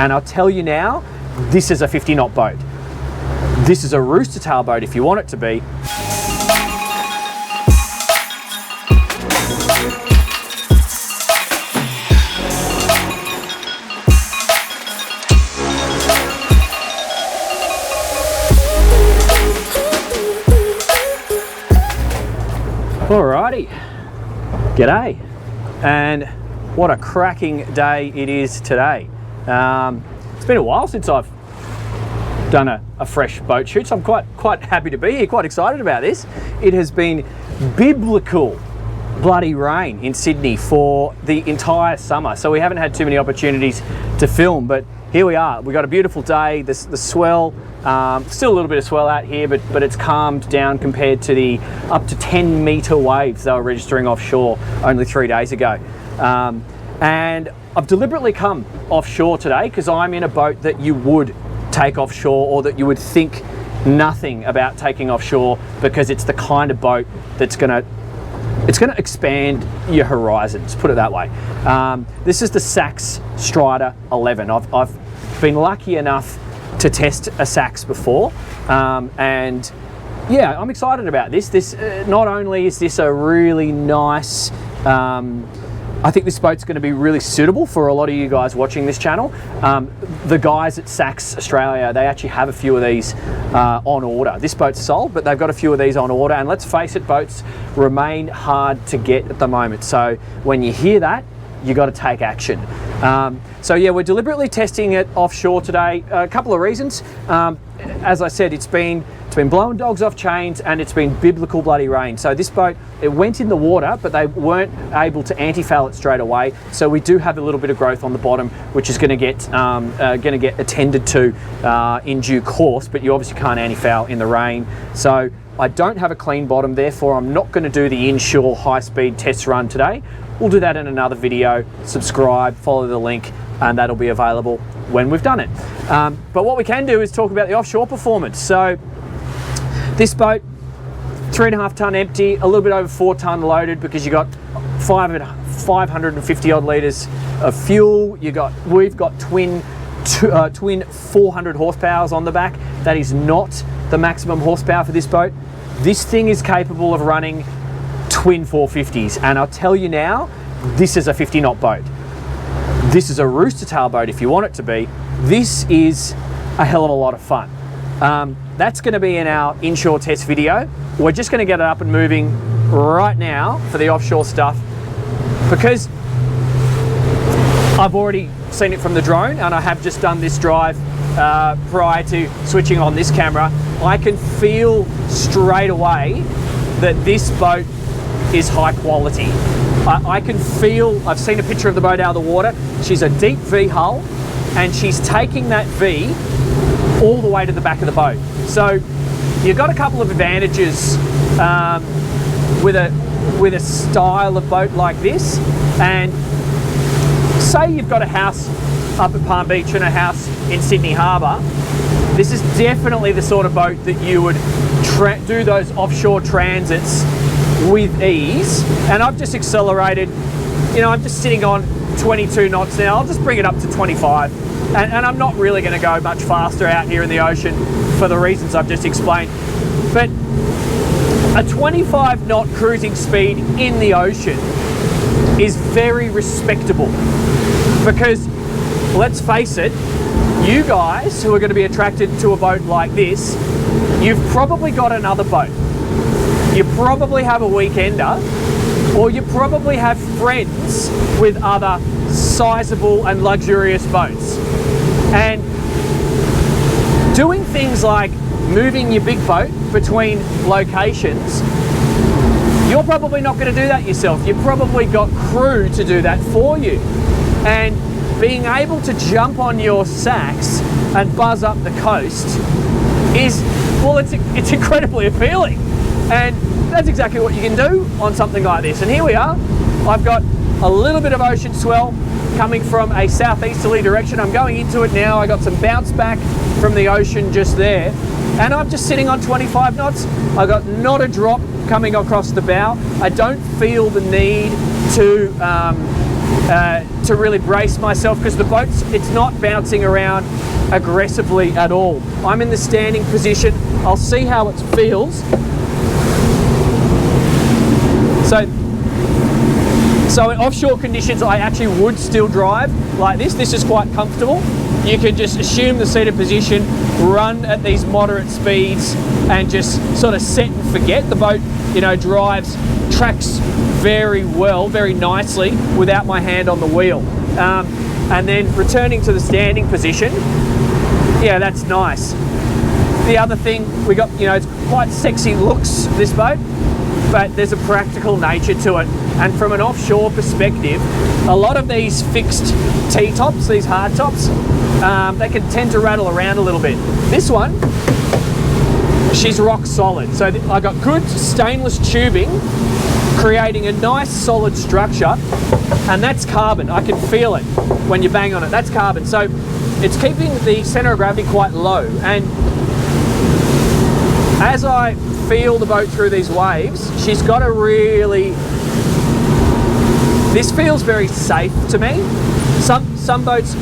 And I'll tell you now, this is a 50 knot boat. This is a rooster tail boat if you want it to be. Alrighty, g'day, and what a cracking day it is today. It's been a while since I've done a fresh boat shoot, so I'm quite happy to be here, quite excited about this. It has been biblical bloody rain in Sydney for the entire summer, so we haven't had too many opportunities to film, but here we are. We've got a beautiful day. The swell, still a little bit of swell out here, but it's calmed down compared to the up to 10 metre waves they were registering offshore only 3 days ago. And I've deliberately come offshore today because I'm in a boat that you would take offshore, or that you would think nothing about taking offshore, because it's the kind of boat that's gonna expand your horizons, put it that way. This is the SACS Strider 11. I've been lucky enough to test a SACS before, and yeah, I'm excited about this. Not only is this a really nice, I think this boat's going to be really suitable for a lot of you guys watching this channel. The guys at SACS Australia, they actually have a few of these on order. This boat's sold, but they've got a few of these on order, and let's face it, boats remain hard to get at the moment. So when you hear that, you got to take action. So yeah, we're deliberately testing it offshore today. A couple of reasons. As I said, it's been blowing dogs off chains, and it's been biblical bloody rain. So this boat, it went in the water, but they weren't able to anti-foul it straight away. So we do have a little bit of growth on the bottom, which is going to get attended to in due course. But you obviously can't anti-foul in the rain. So I don't have a clean bottom, therefore I'm not going to do the inshore high-speed test run today. We'll do that in another video. Subscribe, follow the link, and that'll be available when we've done it. But what we can do is talk about the offshore performance. So this boat, 3.5 tonne empty, a little bit over 4 tonne loaded, because you got 550 odd litres of fuel. We've got twin 400 horsepowers on the back. That is not the maximum horsepower for this boat. This thing is capable of running twin 450s, and I'll tell you now, this is a 50 knot boat. This is a rooster tail boat if you want it to be. This is a hell of a lot of fun. That's going to be in our inshore test video. We're just going to get it up and moving right now for the offshore stuff, because I've already seen it from the drone, and I have just done this drive prior to switching on this camera. I can feel straight away that this boat is high quality. I can feel, I've seen a picture of the boat out of the water. She's a deep V hull, and she's taking that V all the way to the back of the boat. So you've got a couple of advantages with a style of boat like this. And say you've got a house up at Palm Beach and a house in Sydney Harbour, this is definitely the sort of boat that you would do those offshore transits with ease. And I've just accelerated, you know, I'm just sitting on 22 knots now. I'll just bring it up to 25. And I'm not really going to go much faster out here in the ocean for the reasons I've just explained. But a 25 knot cruising speed in the ocean is very respectable, because let's face it, you guys who are going to be attracted to a boat like this, you've probably got another boat. You probably have a weekender, or you probably have friends with other sizable and luxurious boats. And doing things like moving your big boat between locations, you're probably not going to do that yourself. You've probably got crew to do that for you. And being able to jump on your SACS and buzz up the coast is, well, it's incredibly appealing. And that's exactly what you can do on something like this. And here we are. I've got a little bit of ocean swell coming from a southeasterly direction. I'm going into it now. I got some bounce back from the ocean just there, and I'm just sitting on 25 knots. I got not a drop coming across the bow. I don't feel the need to to really brace myself because the boat's, it's not bouncing around aggressively at all. I'm in the standing position. I'll see how it feels. So in offshore conditions, I actually would still drive like this. This is quite comfortable. You can just assume the seated position, run at these moderate speeds, and just sort of set and forget. The boat, you know, tracks very well, very nicely without my hand on the wheel. And then returning to the standing position, yeah, that's nice. The other thing we got, you know, it's quite sexy looks, this boat, but there's a practical nature to it. And from an offshore perspective, a lot of these fixed T-tops, these hard tops, they can tend to rattle around a little bit. This one, she's rock solid. So I got good stainless tubing, creating a nice solid structure, and that's carbon. I can feel it when you bang on it. That's carbon. So it's keeping the center of gravity quite low. And as I feel the boat through these waves, she's got a really, this feels very safe to me. Some boats,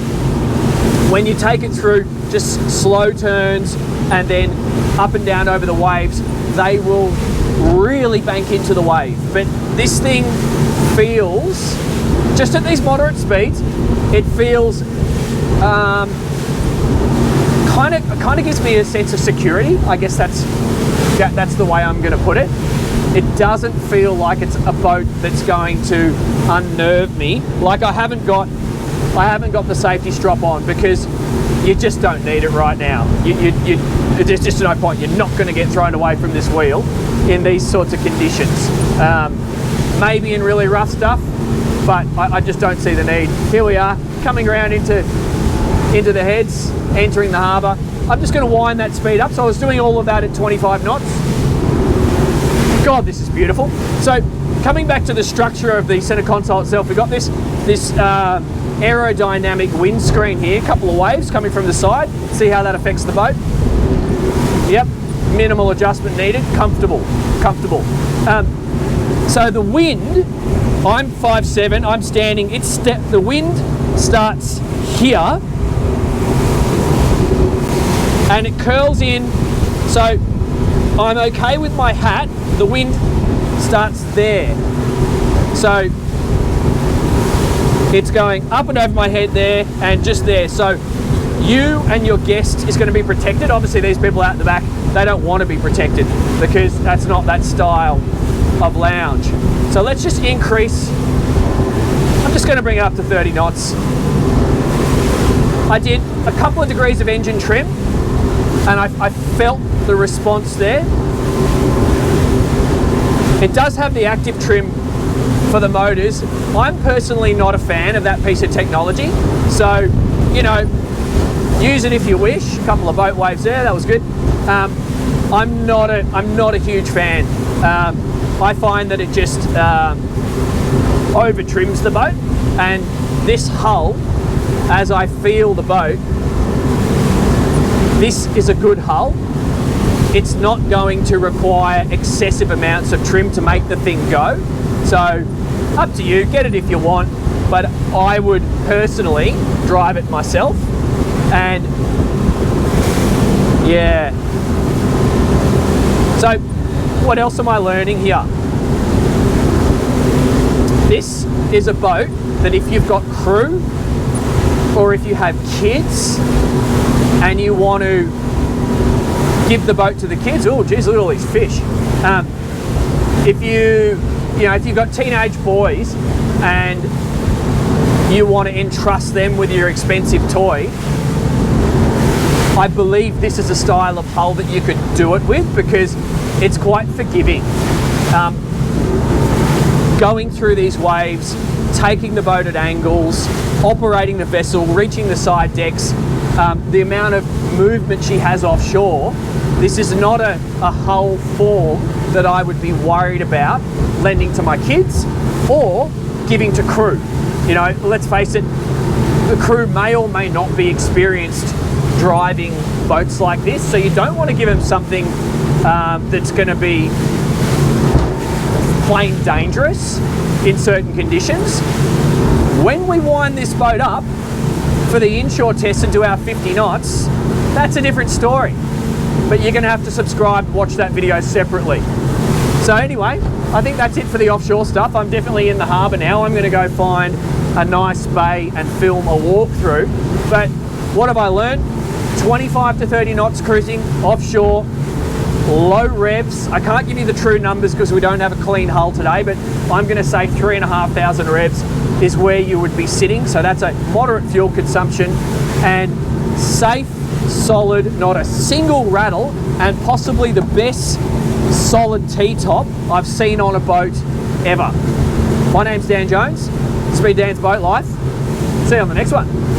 when you take it through just slow turns and then up and down over the waves, they will really bank into the wave. But this thing feels, just at these moderate speeds, it feels kind of gives me a sense of security. I guess that's the way I'm going to put it. It doesn't feel like it's a boat that's going to unnerve me. Like I haven't got the safety strap on because you just don't need it right now. There's just no point. You're not going to get thrown away from this wheel in these sorts of conditions. Maybe in really rough stuff, but I just don't see the need. Here we are, coming around into the heads, entering the harbour. I'm just going to wind that speed up. So I was doing all of that at 25 knots. God, this is beautiful. So coming back to the structure of the centre console itself, we've got this aerodynamic windscreen here, a couple of waves coming from the side. See how that affects the boat? Yep, minimal adjustment needed, comfortable. So the wind, I'm 5'7", I'm standing, the wind starts here and it curls in, so I'm okay with my hat, the wind starts there. So it's going up and over my head there and just there. So you and your guest is going to be protected. Obviously these people out the back, they don't want to be protected because that's not that style of lounge. So let's just increase. I'm just going to bring it up to 30 knots. I did a couple of degrees of engine trim and I felt the response there. It does have the active trim for the motors. I'm personally not a fan of that piece of technology. So, you know, use it if you wish. A couple of boat waves there, that was good. I'm not a huge fan. I find that it just over trims the boat, and this hull, as I feel the boat, this is a good hull. It's not going to require excessive amounts of trim to make the thing go. So up to you, get it if you want, but I would personally drive it myself. And yeah. So what else am I learning here? This is a boat that if you've got crew or if you have kids and you want to give the boat to the kids, oh geez, look at all these fish. If you've got teenage boys and you want to entrust them with your expensive toy, I believe this is a style of hull that you could do it with because it's quite forgiving. Going through these waves, taking the boat at angles, operating the vessel, reaching the side decks, the amount of movement she has offshore, this is not a hull form that I would be worried about lending to my kids or giving to crew. You know, let's face it, the crew may or may not be experienced driving boats like this, so you don't want to give them something that's going to be plain dangerous in certain conditions. When we wind this boat up for the inshore test and do our 50 knots, that's a different story. But you're gonna have to subscribe and watch that video separately. So anyway, I think that's it for the offshore stuff. I'm definitely in the harbour now. I'm gonna go find a nice bay and film a walkthrough. But what have I learned? 25 to 30 knots cruising offshore, low revs. I can't give you the true numbers because we don't have a clean hull today, but I'm going to say 3,500 revs is where you would be sitting. So that's a moderate fuel consumption and safe, solid, not a single rattle, and possibly the best solid T-top I've seen on a boat ever. My name's Dan Jones. It's been Dan's Boat Life. See you on the next one.